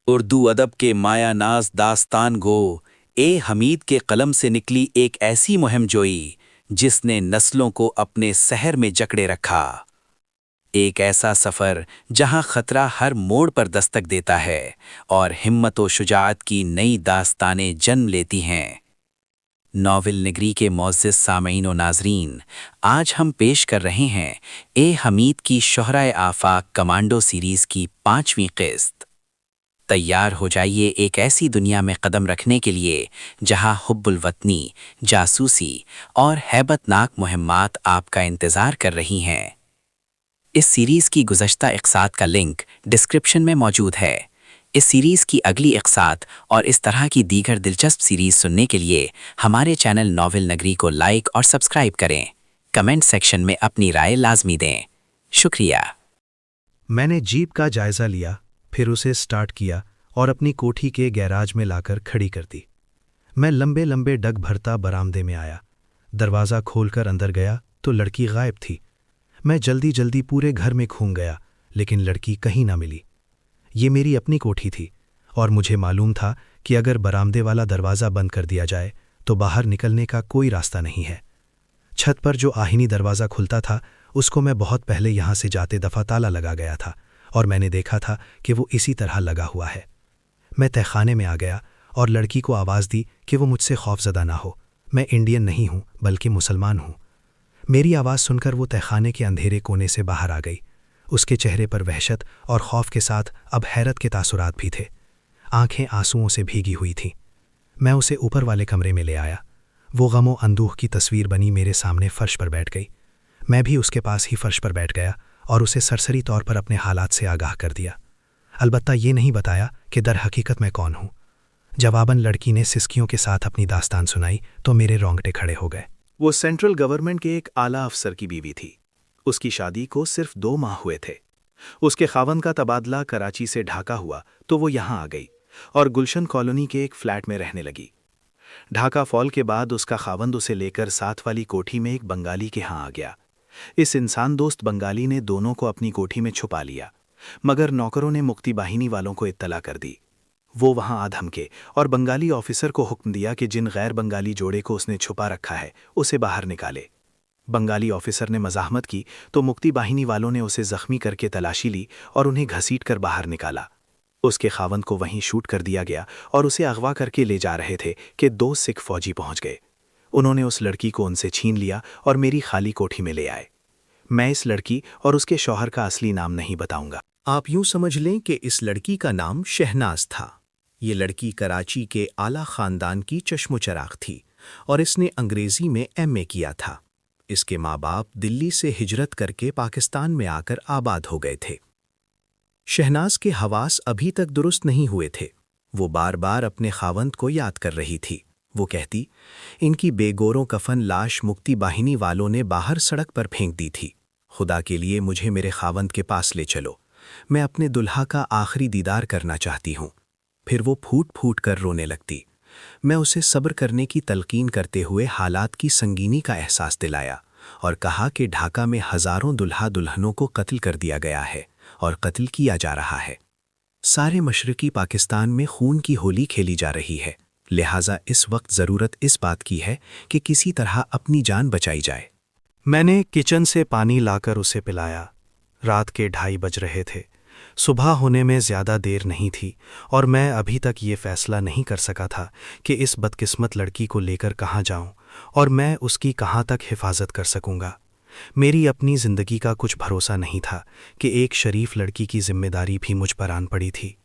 उर्दू अदब के मायानाज दास्तान गो ए हमीद के कलम से निकली एक ऐसी मुहिम जोई जिसने नस्लों को अपने सहर में जकड़े रखा। एक ऐसा सफ़र जहां खतरा हर मोड़ पर दस्तक देता है और हिम्मत व शुजाअत की नई दास्तानें जन्म लेती हैं। नॉवेल निगरी के मोअज़्ज़िज़ सामईन व नाज़रीन, आज हम पेश कर रहे हैं ए हमीद की शोहराए आफाक कमांडो सीरीज़ की 5वीं किस्त। तैयार हो जाइए एक ऐसी दुनिया में कदम रखने के लिए जहां हुब्बुल वतनी, जासूसी और हैबतनाक मुहिम्मात आपका इंतज़ार कर रही हैं। इस सीरीज़ की गुज़श्ता इक़्सात का लिंक डिस्क्रिप्शन में मौजूद है। इस सीरीज़ की अगली इक़्सात और इस तरह की दीगर दिलचस्प सीरीज़ सुनने के लिए हमारे चैनल नॉवेल नगरी को लाइक और सब्सक्राइब करें। कमेंट सेक्शन में अपनी राय लाजमी दें। शुक्रिया। मैंने जीप का जायज़ा लिया, फिर उसे स्टार्ट किया और अपनी कोठी के गैराज में लाकर खड़ी कर दी। मैं लंबे लंबे डग भरता बरामदे में आया। दरवाज़ा खोलकर अंदर गया तो लड़की गायब थी। मैं जल्दी जल्दी पूरे घर में घूम गया, लेकिन लड़की कहीं ना मिली। ये मेरी अपनी कोठी थी और मुझे मालूम था कि अगर बरामदे वाला दरवाज़ा बंद कर दिया जाए तो बाहर निकलने का कोई रास्ता नहीं है। छत पर जो आहिनी दरवाज़ा खुलता था उसको मैं बहुत पहले यहाँ से जाते दफ़ा ताला लगा गया था और मैंने देखा था कि वो इसी तरह लगा हुआ है। मैं तहखाने में आ गया और लड़की को आवाज़ दी कि वो मुझसे खौफज़दा ना हो। मैं इंडियन नहीं हूँ बल्कि मुसलमान हूँ। मेरी आवाज़ सुनकर वो तहखाने के अंधेरे कोने से बाहर आ गई। उसके चेहरे पर वहशत और खौफ के साथ अब हैरत के तासुरात भी थे। आंखें आंसुओं से भीगी हुई थीं। मैं उसे ऊपर वाले कमरे में ले आया। वो गमो अंदूह की तस्वीर बनी मेरे सामने फ़र्श पर बैठ गई। मैं भी उसके पास ही फ़र्श पर बैठ गया और उसे सरसरी तौर पर अपने हालात से आगाह कर दिया। अलबत्ता ये नहीं बताया कि दर हकीकत मैं कौन हूँ। जवाबन लड़की ने सिसकियों के साथ अपनी दास्तान सुनाई तो मेरे रोंगटे खड़े हो गए। वो सेंट्रल गवर्नमेंट के एक आला अफसर की बीवी थी। उसकी शादी को सिर्फ 2 माह हुए थे। उसके खावंद का तबादला कराची से ढाका हुआ तो वो यहाँ आ गई और गुलशन कॉलोनी के एक फ्लैट में रहने लगी। ढाका फॉल के बाद उसका खावंद उसे लेकर साथ वाली कोठी में एक बंगाली के यहाँ आ गया। इस इंसान दोस्त बंगाली ने दोनों को अपनी कोठी में छुपा लिया, मगर नौकरों ने मुक्ति बाहिनी वालों को इत्तला कर दी। वो वहां आ धमके और बंगाली ऑफिसर को हुक्म दिया कि जिन गैर बंगाली जोड़े को उसने छुपा रखा है उसे बाहर निकाले। बंगाली ऑफिसर ने मज़ाहमत की तो मुक्ति बाहिनी वालों ने उसे जख्मी करके तलाशी ली और उन्हें घसीट कर बाहर निकाला। उसके खावंद को वहीं शूट कर दिया गया और उसे अगवा करके ले जा रहे थे कि 2 सिख फौजी पहुंच गए। उन्होंने उस लड़की को उनसे छीन लिया और मेरी खाली कोठी में ले आए। मैं इस लड़की और उसके शौहर का असली नाम नहीं बताऊंगा। आप यूं समझ लें कि इस लड़की का नाम शहनाज था। ये लड़की कराची के आला ख़ानदान की चश्मो-चराग़ थी और इसने अंग्रेज़ी में एमए किया था। इसके माँ बाप दिल्ली से हिजरत करके पाकिस्तान में आकर आबाद हो गए थे। शहनाज के हवास अभी तक दुरुस्त नहीं हुए थे। वो बार बार अपने खावंद को याद कर रही थी। वो कहती, इनकी बेगोरों कफन लाश मुक्ति बाहिनी वालों ने बाहर सड़क पर फेंक दी थी। खुदा के लिए मुझे मेरे खावंद के पास ले चलो। मैं अपने दुल्हा का आखिरी दीदार करना चाहती हूँ। फिर वो फूट फूट कर रोने लगती। मैं उसे सब्र करने की तलकीन करते हुए हालात की संगीनी का एहसास दिलाया और कहा कि ढाका में हज़ारों दुल्हा दुल्हनों को कत्ल कर दिया गया है और कत्ल किया जा रहा है। सारे मशरकी पाकिस्तान में खून की होली खेली जा रही है, लिहाजा इस वक्त ज़रूरत इस बात की है कि किसी तरह अपनी जान बचाई जाए। मैंने किचन से पानी लाकर उसे पिलाया। रात के 2:30 बज रहे थे। सुबह होने में ज़्यादा देर नहीं थी और मैं अभी तक ये फ़ैसला नहीं कर सका था कि इस बदकिस्मत लड़की को लेकर कहाँ जाऊं और मैं उसकी कहाँ तक हिफाजत कर सकूंगा। मेरी अपनी ज़िंदगी का कुछ भरोसा नहीं था कि एक शरीफ लड़की की जिम्मेदारी भी मुझ पर आन पड़ी थी।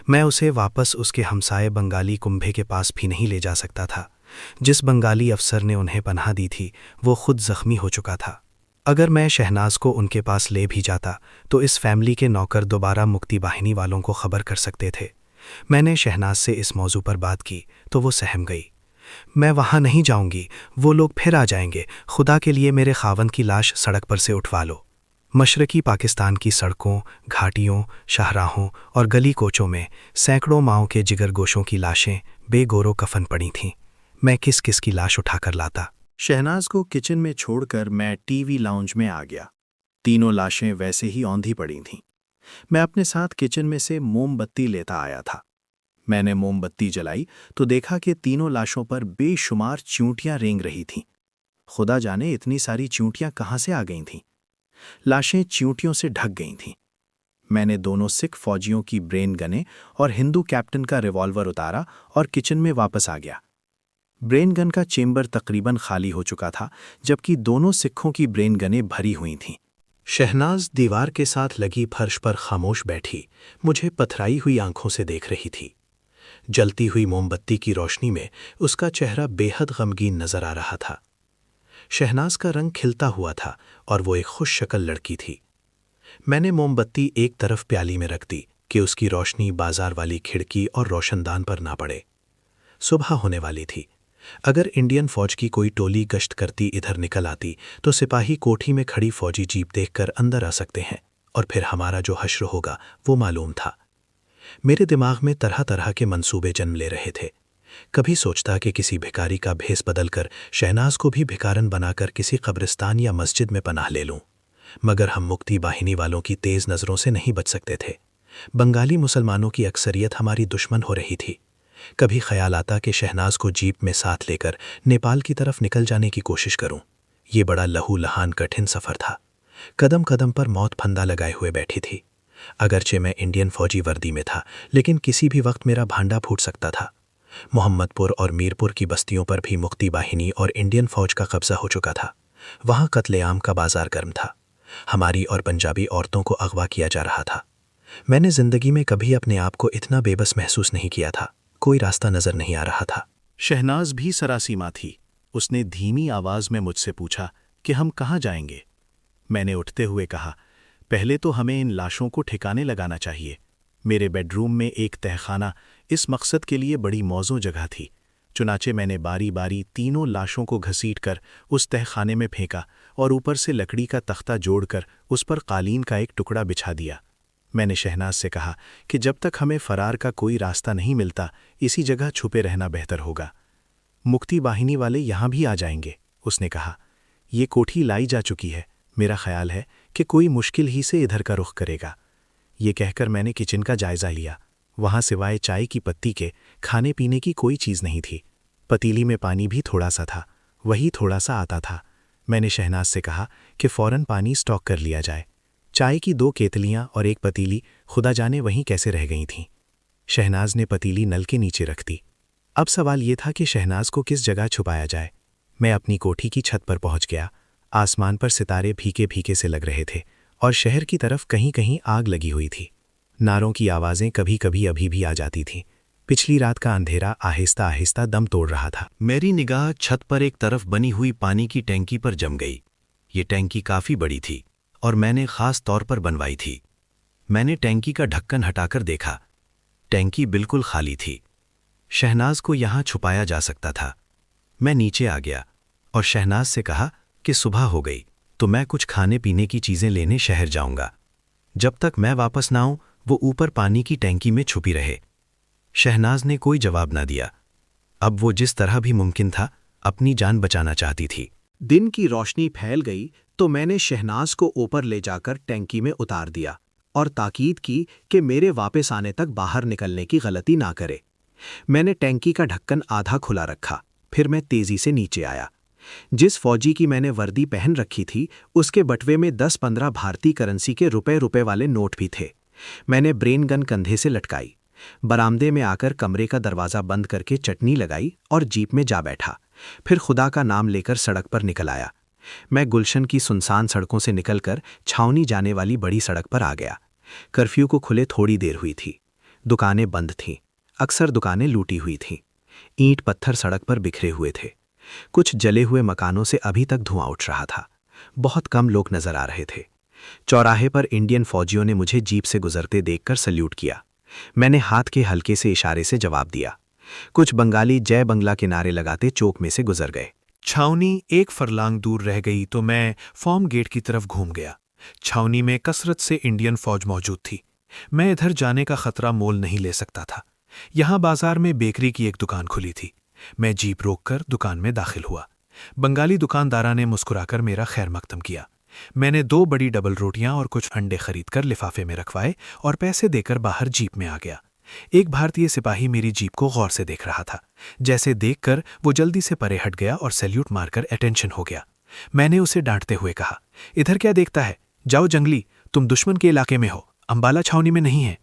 मैं उसे वापस उसके हमसाए बंगाली कुंभे के पास भी नहीं ले जा सकता था। जिस बंगाली अफसर ने उन्हें पनाह दी थी वो खुद ज़ख्मी हो चुका था। अगर मैं शहनाज को उनके पास ले भी जाता तो इस फैमिली के नौकर दोबारा मुक्ति बाहिनी वालों को खबर कर सकते थे। मैंने शहनाज से इस मौजू पर बात की तो वो सहम गई। मैं वहाँ नहीं जाऊंगी, वो लोग फिर आ जाएंगे। खुदा के लिए मेरे खावंद की लाश सड़क पर से उठवा लो। मशरकी पाकिस्तान की सड़कों, घाटियों, शाहराहों और गली कोचों में सैकड़ों माओं के जिगर गोशों की लाशें बेगोरो कफन पड़ी थीं। मैं किस किस की लाश उठाकर लाता। शहनाज को किचन में छोड़कर मैं टीवी लाउंज में आ गया। तीनों लाशें वैसे ही औंधी पड़ी थीं। मैं अपने साथ किचन में से मोमबत्ती लेता आया था। मैंने मोमबत्ती जलाई तो देखा कि तीनों लाशों पर बेशुमार चींटियां रेंग रही थीं। खुदा जाने इतनी सारी चींटियां कहाँ से आ गई थीं। लाशें चींटियों से ढक गई थीं। मैंने दोनों सिख फौजियों की ब्रेन गने और हिंदू कैप्टन का रिवॉल्वर उतारा और किचन में वापस आ गया। ब्रेन गन का चेंबर तकरीबन खाली हो चुका था, जबकि दोनों सिखों की ब्रेन गनें भरी हुई थीं। शहनाज दीवार के साथ लगी फर्श पर खामोश बैठी मुझे पथराई हुई आंखों से देख रही थी। जलती हुई मोमबत्ती की रोशनी में उसका चेहरा बेहद गमगीन नजर आ रहा था। शहनाज का रंग खिलता हुआ था और वो एक खुश शक्ल लड़की थी। मैंने मोमबत्ती एक तरफ प्याली में रख दी कि उसकी रोशनी बाजार वाली खिड़की और रोशनदान पर ना पड़े। सुबह होने वाली थी। अगर इंडियन फौज की कोई टोली गश्त करती इधर निकल आती तो सिपाही कोठी में खड़ी फौजी जीप देखकर अंदर आ सकते हैं और फिर हमारा जो हश्र होगा वो मालूम था। मेरे दिमाग में तरह तरह के मंसूबे जन्म ले रहे थे। कभी सोचता कि किसी भिखारी का भेस बदलकर शहनाज को भी भिखारन बनाकर किसी कब्रिस्तान या मस्जिद में पनाह ले लूं, मगर हम मुक्ति वाहिनी वालों की तेज नज़रों से नहीं बच सकते थे। बंगाली मुसलमानों की अक्सरियत हमारी दुश्मन हो रही थी। कभी ख्याल आता कि शहनाज को जीप में साथ लेकर नेपाल की तरफ निकल जाने की कोशिश करूं। ये बड़ा लहू लहान कठिन सफ़र था। कदम कदम पर मौत फंदा लगाए हुए बैठी थी। अगरचे मैं इंडियन फौजी वर्दी में था, लेकिन किसी भी वक्त मेरा भांडा फूट सकता था। मोहम्मदपुर और मीरपुर की बस्तियों पर भी मुक्ति वाहिनी और इंडियन फौज का कब्जा हो चुका था। वहाँ कत्लेआम का बाजार गर्म था। हमारी और पंजाबी औरतों को अगवा किया जा रहा था। मैंने जिंदगी में कभी अपने आप को इतना बेबस महसूस नहीं किया था। कोई रास्ता नजर नहीं आ रहा था। शहनाज भी सरासीमा थी। उसने धीमी आवाज में मुझसे पूछा कि हम कहाँ जाएंगे। मैंने उठते हुए कहा, पहले तो हमें इन लाशों को ठिकाने लगाना चाहिए। मेरे बेडरूम में एक तहखाना इस मकसद के लिए बड़ी मौजूद जगह थी। चुनाचे मैंने बारी बारी तीनों लाशों को घसीटकर उस तहखाने में फेंका और ऊपर से लकड़ी का तख्ता जोड़कर उस पर कालीन का एक टुकड़ा बिछा दिया। मैंने शहनाज से कहा कि जब तक हमें फरार का कोई रास्ता नहीं मिलता, इसी जगह छुपे रहना बेहतर होगा। मुक्ति वाहिनी वाले यहाँ भी आ जाएंगे, उसने कहा। ये कोठी लाई जा चुकी है। मेरा ख्याल है कि कोई मुश्किल ही से इधर का रुख करेगा। ये कहकर मैंने किचन का जायजा लिया। वहाँ सिवाय चाय की पत्ती के खाने पीने की कोई चीज़ नहीं थी। पतीली में पानी भी थोड़ा सा था, वही थोड़ा सा आता था। मैंने शहनाज से कहा कि फ़ौरन पानी स्टॉक कर लिया जाए। चाय की 2 केतलियाँ और एक पतीली खुदा जाने वहीं कैसे रह गई थीं। शहनाज ने पतीली नल के नीचे रख दी। अब सवाल ये था कि शहनाज को किस जगह छुपाया जाए। मैं अपनी कोठी की छत पर पहुंच गया। आसमान पर सितारे फीके फीके से लग रहे थे और शहर की तरफ कहीं कहीं आग लगी हुई थी। नारों की आवाज़ें कभी कभी अभी भी आ जाती थीं। पिछली रात का अंधेरा आहिस्ता आहिस्ता दम तोड़ रहा था। मेरी निगाह छत पर एक तरफ बनी हुई पानी की टैंकी पर जम गई। ये टैंकी काफ़ी बड़ी थी और मैंने ख़ास तौर पर बनवाई थी। मैंने टैंकी का ढक्कन हटाकर देखा। टैंकी बिल्कुल खाली थी। शहनाज को यहाँ छुपाया जा सकता था। मैं नीचे आ गया और शहनाज से कहा कि सुबह हो गई तो मैं कुछ खाने पीने की चीज़ें लेने शहर जाऊंगा। जब तक मैं वापस ना आऊं वो ऊपर पानी की टैंकी में छुपी रहे। शहनाज ने कोई जवाब ना दिया। अब वो जिस तरह भी मुमकिन था अपनी जान बचाना चाहती थी। दिन की रोशनी फैल गई तो मैंने शहनाज को ऊपर ले जाकर टैंकी में उतार दिया और ताकीद की कि मेरे वापस आने तक बाहर निकलने की गलती ना करे। मैंने टैंकी का ढक्कन आधा खुला रखा। फिर मैं तेजी से नीचे आया। जिस फौजी की मैंने वर्दी पहन रखी थी उसके बटवे में 10-15 भारतीय करेंसी के रुपए वाले नोट भी थे। मैंने ब्रेन गन कंधे से लटकाई। बरामदे में आकर कमरे का दरवाज़ा बंद करके चटनी लगाई और जीप में जा बैठा। फिर खुदा का नाम लेकर सड़क पर निकल आया। मैं गुलशन की सुनसान सड़कों से निकलकर छावनी जाने वाली बड़ी सड़क पर आ गया। कर्फ्यू को खुले थोड़ी देर हुई थी। दुकानें बंद थीं। अक्सर दुकानें लूटी हुई थीं। ईंट पत्थर सड़क पर बिखरे हुए थे। कुछ जले हुए मकानों से अभी तक धुआं उठ रहा था। बहुत कम लोग नजर आ रहे थे। चौराहे पर इंडियन फौजियों ने मुझे जीप से गुजरते देखकर सल्यूट किया। मैंने हाथ के हल्के से इशारे से जवाब दिया। कुछ बंगाली जय बंगला के नारे लगाते चौक में से गुजर गए। छावनी एक फरलांग दूर रह गई तो मैं फॉर्म गेट की तरफ घूम गया। छावनी में कसरत से इंडियन फौज मौजूद थी। मैं इधर जाने का खतरा मोल नहीं ले सकता था। यहाँ बाजार में बेकरी की एक दुकान खुली थी। मैं जीप रोककर दुकान में दाखिल हुआ। बंगाली दुकानदारा ने मुस्कुराकर मेरा खैर मकदम किया। मैंने 2 बड़ी डबल रोटियां और कुछ अंडे खरीदकर लिफाफे में रखवाए और पैसे देकर बाहर जीप में आ गया। एक भारतीय सिपाही मेरी जीप को गौर से देख रहा था। जैसे देखकर वो जल्दी से परे हट गया और सैल्यूट मारकर अटेंशन हो गया। मैंने उसे डांटते हुए कहा, इधर क्या देखता है, जाओ जंगली, तुम दुश्मन के इलाके में हो, अंबाला छावनी में नहीं है।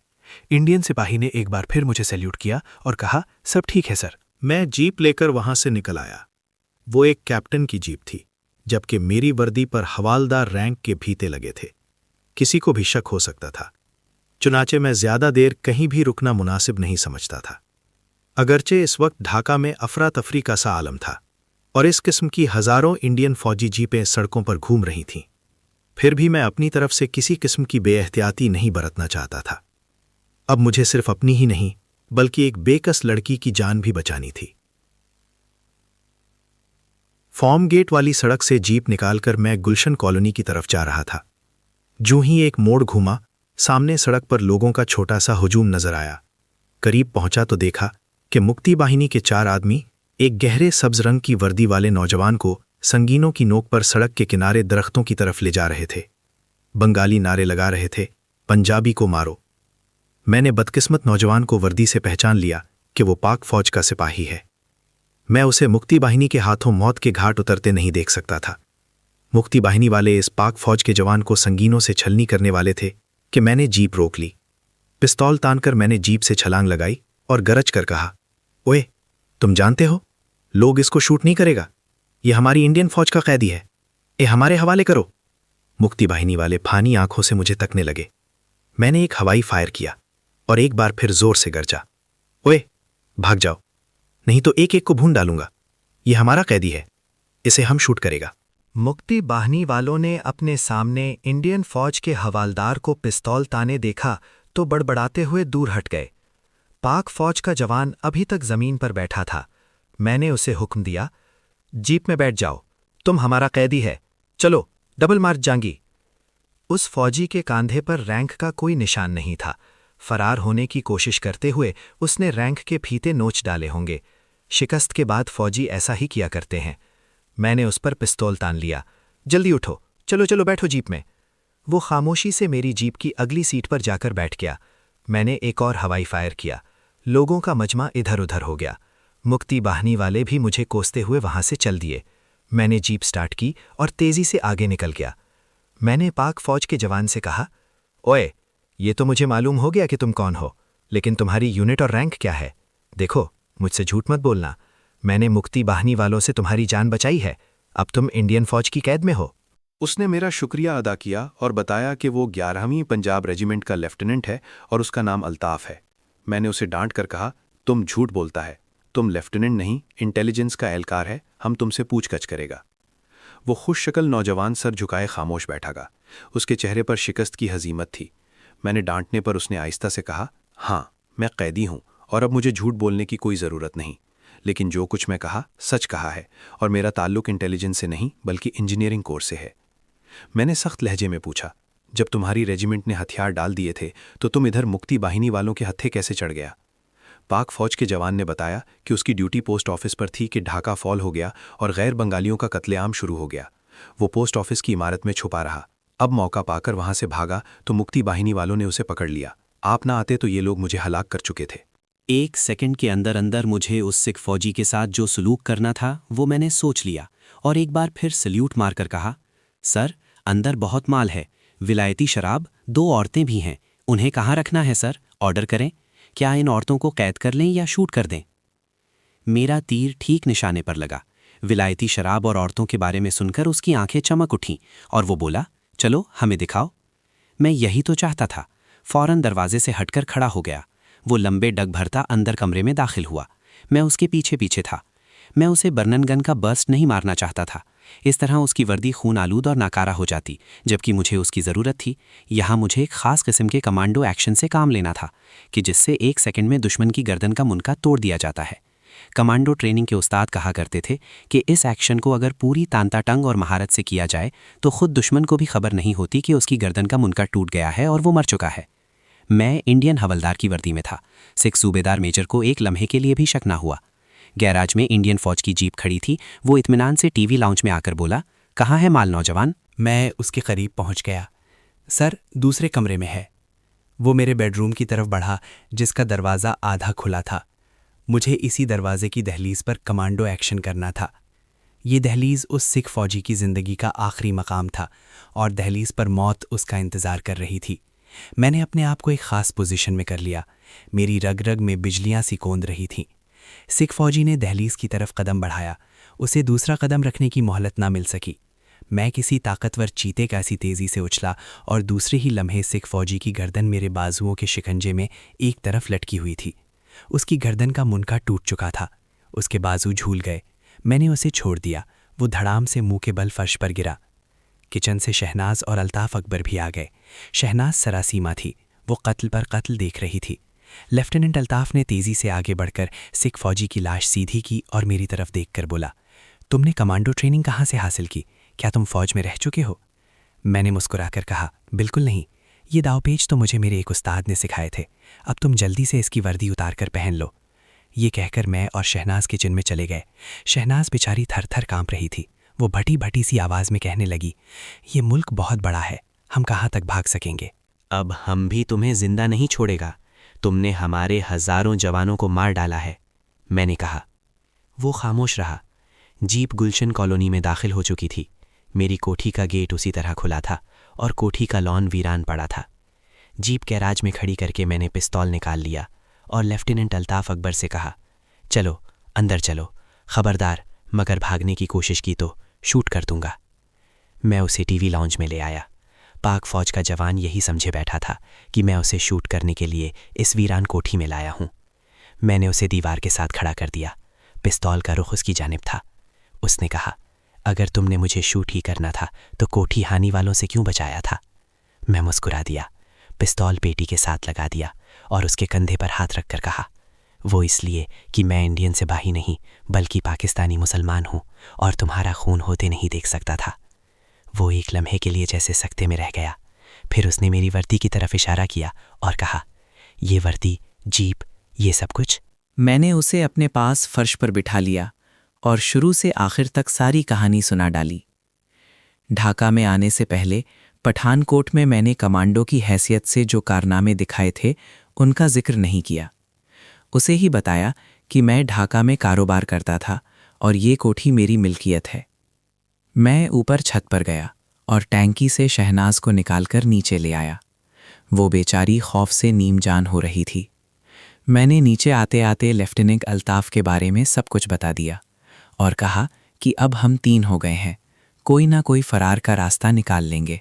इंडियन सिपाही ने एक बार फिर मुझे सैल्यूट किया और कहा, सब ठीक है सर। मैं जीप लेकर वहां से निकल आया। वो एक कैप्टन की जीप थी, जबकि मेरी वर्दी पर हवालदार रैंक के फीते लगे थे। किसी को भी शक हो सकता था। चुनाचे मैं ज्यादा देर कहीं भी रुकना मुनासिब नहीं समझता था। अगरचे इस वक्त ढाका में अफरा तफरी का सा आलम था और इस किस्म की हजारों इंडियन फौजी जीपें सड़कों पर घूम रही थीं, फिर भी मैं अपनी तरफ से किसी किस्म की बेएहतियाती नहीं बरतना चाहता था। अब मुझे सिर्फ अपनी ही नहीं बल्कि एक बेकस लड़की की जान भी बचानी थी। फॉर्म गेट वाली सड़क से जीप निकालकर मैं गुलशन कॉलोनी की तरफ जा रहा था। जूं ही एक मोड़ घूमा, सामने सड़क पर लोगों का छोटा सा हुजूम नजर आया। करीब पहुंचा तो देखा कि मुक्ति बाहिनी के 4 आदमी एक गहरे सब्ज रंग की वर्दी वाले नौजवान को संगीनों की नोक पर सड़क के किनारे दरख्तों की तरफ ले जा रहे थे। बंगाली नारे लगा रहे थे, पंजाबी को मारो। मैंने बदकिस्मत नौजवान को वर्दी से पहचान लिया कि वो पाक फौज का सिपाही है। मैं उसे मुक्ति बाहिनी के हाथों मौत के घाट उतरते नहीं देख सकता था। मुक्ति बाहिनी वाले इस पाक फौज के जवान को संगीनों से छलनी करने वाले थे कि मैंने जीप रोक ली। पिस्तौल तानकर मैंने जीप से छलांग लगाई और गरज कर कहा, ओए, तुम जानते हो लोग इसको शूट नहीं करेगा, ये हमारी इंडियन फौज का कैदी है, ये हमारे हवाले करो। मुक्ति बाहिनी वाले फानी आंखों से मुझे तकने लगे। मैंने एक हवाई फायर किया और एक बार फिर जोर से गरजा, ओए, भाग जाओ, नहीं तो एक एक को भून डालूंगा। ये हमारा कैदी है, इसे हम शूट करेगा। मुक्ति बाहिनी वालों ने अपने सामने इंडियन फौज के हवालदार को पिस्तौल ताने देखा तो बड़बड़ाते हुए दूर हट गए। पाक फौज का जवान अभी तक जमीन पर बैठा था। मैंने उसे हुक्म दिया, जीप में बैठ जाओ, तुम हमारा कैदी है, चलो डबल मार्च जांगी। उस फौजी के कांधे पर रैंक का कोई निशान नहीं था। फरार होने की कोशिश करते हुए उसने रैंक के फीते नोच डाले होंगे। शिकस्त के बाद फौजी ऐसा ही किया करते हैं। मैंने उस पर पिस्तौल तान लिया, जल्दी उठो, चलो चलो बैठो जीप में। वो खामोशी से मेरी जीप की अगली सीट पर जाकर बैठ गया। मैंने एक और हवाई फायर किया। लोगों का मजमा इधर उधर हो गया। मुक्ति बाहिनी वाले भी मुझे कोसते हुए वहां से चल दिए। मैंने जीप स्टार्ट की और तेजी से आगे निकल गया। मैंने पाक फौज के जवान से कहा, ओए, ये तो मुझे मालूम हो गया कि तुम कौन हो, लेकिन तुम्हारी यूनिट और रैंक क्या है? देखो, मुझसे झूठ मत बोलना। मैंने मुक्ति बाहिनी वालों से तुम्हारी जान बचाई है, अब तुम इंडियन फौज की कैद में हो। उसने मेरा शुक्रिया अदा किया और बताया कि वो 11वीं पंजाब रेजिमेंट का लेफ्टिनेंट है और उसका नाम अल्ताफ है। मैंने उसे डांट कर कहा, तुम झूठ बोलता है, तुम लेफ्टिनेंट नहीं, इंटेलिजेंस का एहलकार है, हम तुमसे पूछगछ करेगा। वो खुश शक्ल नौजवान सर झुकाए खामोश बैठागा। उसके चेहरे पर शिकस्त की हजीमत थी। मैंने डांटने पर उसने आहिस्ता से कहा, हाँ, मैं कैदी हूं और अब मुझे झूठ बोलने की कोई ज़रूरत नहीं, लेकिन जो कुछ मैं कहा सच कहा है और मेरा ताल्लुक इंटेलिजेंस से नहीं बल्कि इंजीनियरिंग कोर्स से है। मैंने सख्त लहजे में पूछा, जब तुम्हारी रेजिमेंट ने हथियार डाल दिए थे तो तुम इधर मुक्ति बाहिनी वालों के हत्थे कैसे चढ़ गया? पाक फौज के जवान ने बताया कि उसकी ड्यूटी पोस्ट ऑफिस पर थी कि ढाका फॉल हो गया और गैर बंगालियों का कत्लेआम शुरू हो गया। वो पोस्ट ऑफिस की इमारत में छुपा रहा। अब मौका पाकर वहां से भागा तो मुक्ति बाहिनी वालों ने उसे पकड़ लिया। आप ना आते तो ये लोग मुझे हलाक कर चुके थे। 1 सेकंड के अंदर अंदर मुझे उस सिख फौजी के साथ जो सलूक करना था वो मैंने सोच लिया और एक बार फिर सल्यूट मारकर कहा, सर, अंदर बहुत माल है, विलायती शराब, 2 औरतें भी हैं, उन्हें कहाँ रखना है सर? ऑर्डर करें? क्या इन औरतों को कैद कर लें या शूट कर दें? मेरा तीर ठीक निशाने पर लगा। विलायती शराब और औरतों के बारे में सुनकर उसकी आंखें चमक उठीं और वो बोला, चलो हमें दिखाओ। मैं यही तो चाहता था। फौरन दरवाजे से हटकर खड़ा हो गया। वो लंबे डग भरता अंदर कमरे में दाखिल हुआ। मैं उसके पीछे पीछे था। मैं उसे बर्नन गन का बर्स्ट नहीं मारना चाहता था। इस तरह उसकी वर्दी खून आलूद और नाकारा हो जाती, जबकि मुझे उसकी ज़रूरत थी। यहाँ मुझे एक ख़ास किस्म के कमांडो एक्शन से काम लेना था कि जिससे 1 सेकंड में दुश्मन की गर्दन का मुनका तोड़ दिया जाता है। कमांडो ट्रेनिंग के उस्ताद कहा करते थे कि इस एक्शन को अगर पूरी तांता टंग और महारत से किया जाए तो खुद दुश्मन को भी खबर नहीं होती कि उसकी गर्दन का मुनका टूट गया है और वो मर चुका है। मैं इंडियन हवलदार की वर्दी में था। सिख सूबेदार मेजर को एक लम्हे के लिए भी शक ना हुआ। गैराज में इंडियन फौज की जीप खड़ी थी। वो इत्मीनान से टीवी लाउंज में आकर बोला, कहाँ है माल नौजवान? मैं उसके करीब पहुंच गया। सर, दूसरे कमरे में है। वो मेरे बेडरूम की तरफ बढ़ा, जिसका दरवाज़ा आधा खुला था। मुझे इसी दरवाजे की दहलीज पर कमांडो एक्शन करना था। ये दहलीज उस सिख फौजी की ज़िंदगी का आखिरी मकाम था और दहलीज पर मौत उसका इंतज़ार कर रही थी। मैंने अपने आप को एक ख़ास पोजीशन में कर लिया। मेरी रग रग में बिजलियां सी कौंध रही थीं। सिख फौजी ने दहलीज की तरफ कदम बढ़ाया। उसे दूसरा कदम रखने की मोहलत ना मिल सकी। मैं किसी ताकतवर चीते का सी तेज़ी से उछला और दूसरे ही लम्हे सिख फौजी की गर्दन मेरे बाजुओं के शिकंजे में एक तरफ लटकी हुई थी। उसकी गर्दन का मुनका टूट चुका था। उसके बाजू झूल गए। मैंने उसे छोड़ दिया। वो धड़ाम से मुंह के बल फर्श पर गिरा। किचन से शहनाज और अल्ताफ़ अकबर भी आ गए। शहनाज सरासीमा थी। वो कत्ल पर कत्ल देख रही थी। लेफ्टिनेंट अल्ताफ़ ने तेज़ी से आगे बढ़कर सिख फौजी की लाश सीधी की और मेरी तरफ देखकर बोला, तुमने कमांडो ट्रेनिंग कहाँ से हासिल की? क्या तुम फौज में रह चुके हो? मैंने मुस्कुराकर कहा, बिल्कुल नहीं। ये दावपेच तो मुझे मेरे एक उस्ताद ने सिखाए थे। अब तुम जल्दी से इसकी वर्दी उतार कर पहन लो। ये कहकर मैं और शहनाज किचन में चले गए। शहनाज बेचारी थर थर कांप रही थी। वो भटी भटी सी आवाज़ में कहने लगी, ये मुल्क बहुत बड़ा है, हम कहाँ तक भाग सकेंगे? अब हम भी तुम्हें जिंदा नहीं छोड़ेगा। तुमने हमारे हजारों जवानों को मार डाला है, मैंने कहा। वो खामोश रहा। जीप गुलशन कॉलोनी में दाखिल हो चुकी थी। मेरी कोठी का गेट उसी तरह खुला था और कोठी का लॉन वीरान पड़ा था। जीप गैराज में खड़ी करके मैंने पिस्तौल निकाल लिया और लेफ्टिनेंट अल्ताफ़ अकबर से कहा, चलो अंदर चलो, खबरदार मगर भागने की कोशिश की तो शूट कर दूंगा। मैं उसे टीवी लाउंज में ले आया। पाक फौज का जवान यही समझे बैठा था कि मैं उसे शूट करने के लिए इस वीरान कोठी में लाया हूँ। मैंने उसे दीवार के साथ खड़ा कर दिया। पिस्तौल का रुख उसकी जानिब था। उसने कहा, अगर तुमने मुझे शूट ही करना था तो कोठी हानि वालों से क्यों बचाया था? मैं मुस्कुरा दिया, पिस्तौल पेटी के साथ लगा दिया और उसके कंधे पर हाथ रखकर कहा, वो इसलिए कि मैं इंडियन सिपाही नहीं बल्कि पाकिस्तानी मुसलमान हूँ और तुम्हारा खून होते नहीं देख सकता था। वो एक लम्हे के लिए जैसे सकते में रह गया। फिर उसने मेरी वर्दी की तरफ इशारा किया और कहा, ये वर्दी, जीप, ये सब कुछ? मैंने उसे अपने पास फर्श पर बिठा लिया और शुरू से आखिर तक सारी कहानी सुना डाली। ढाका में आने से पहले पठानकोट में मैंने कमांडो की हैसियत से जो कारनामे दिखाए थे उनका जिक्र नहीं किया। उसे ही बताया कि मैं ढाका में कारोबार करता था और ये कोठी मेरी मिल्कियत है। मैं ऊपर छत पर गया और टैंकी से शहनाज को निकालकर नीचे ले आया। वो बेचारी खौफ से नीम जान हो रही थी। मैंने नीचे आते आते लेफ्टिनेंट अल्ताफ़ के बारे में सब कुछ बता दिया और कहा कि अब हम 3 हो गए हैं, कोई ना कोई फरार का रास्ता निकाल लेंगे।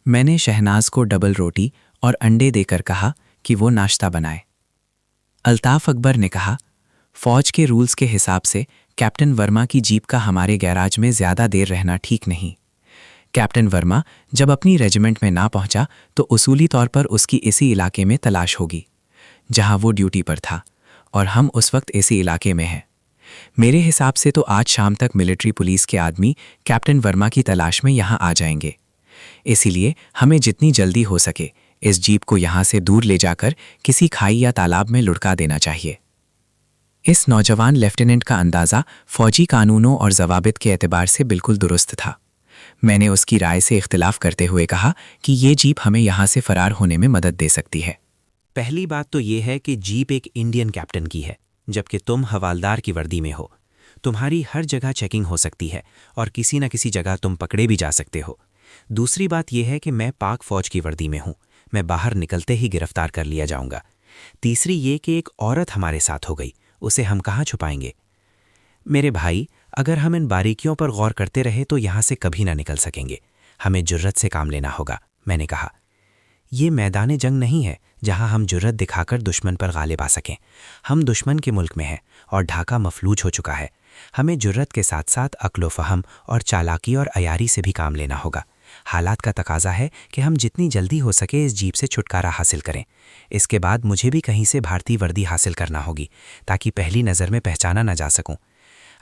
मैंने शहनाज को डबल रोटी और अंडे देकर कहा कि वो नाश्ता बनाए। अल्ताफ़ अकबर ने कहा, फ़ौज के रूल्स के हिसाब से कैप्टन वर्मा की जीप का हमारे गैराज में ज़्यादा देर रहना ठीक नहीं। कैप्टन वर्मा जब अपनी रेजिमेंट में ना पहुंचा तो उसूली तौर पर उसकी इसी इलाके में तलाश होगी जहां वो ड्यूटी पर था और हम उस वक्त इसी इलाके में हैं। मेरे हिसाब से तो आज शाम तक मिलिट्री पुलिस के आदमी कैप्टन वर्मा की तलाश में यहाँ आ जाएंगे। इसीलिए हमें जितनी जल्दी हो सके इस जीप को यहाँ से दूर ले जाकर किसी खाई या तालाब में लुढ़का देना चाहिए। इस नौजवान लेफ्टिनेंट का अंदाज़ा फौजी कानूनों और ज़वाबित के एतबार से बिल्कुल दुरुस्त था। मैंने उसकी राय से इख्तिलाफ करते हुए कहा कि ये जीप हमें यहाँ से फरार होने में मदद दे सकती है। पहली बात तो ये है कि जीप एक इंडियन कैप्टन की है, जबकि तुम हवालदार की वर्दी में हो। तुम्हारी हर जगह चेकिंग हो सकती है और किसी न किसी जगह तुम पकड़े भी जा सकते हो। दूसरी बात यह है कि मैं पाक फौज की वर्दी में हूँ, मैं बाहर निकलते ही गिरफ्तार कर लिया जाऊंगा। तीसरी ये कि एक औरत हमारे साथ हो गई, उसे हम कहाँ छुपाएंगे? मेरे भाई, अगर हम इन बारीकियों पर गौर करते रहे तो यहाँ से कभी ना निकल सकेंगे। हमें जुर्रत से काम लेना होगा, मैंने कहा। ये मैदान जंग नहीं है जहाँ हम जुर्रत दिखाकर दुश्मन पर गालिब आ सकें। हम दुश्मन के मुल्क में हैं और ढाका मफलूज हो चुका है। हमें जुर्रत के साथ साथ अक्ल फ़हम और चालाकी और अयारी से भी काम लेना होगा। हालात का तकाजा है कि हम जितनी जल्दी हो सके इस जीप से छुटकारा हासिल करें। इसके बाद मुझे भी कहीं से भारतीय वर्दी हासिल करना होगी ताकि पहली नज़र में पहचाना न जा सकूं।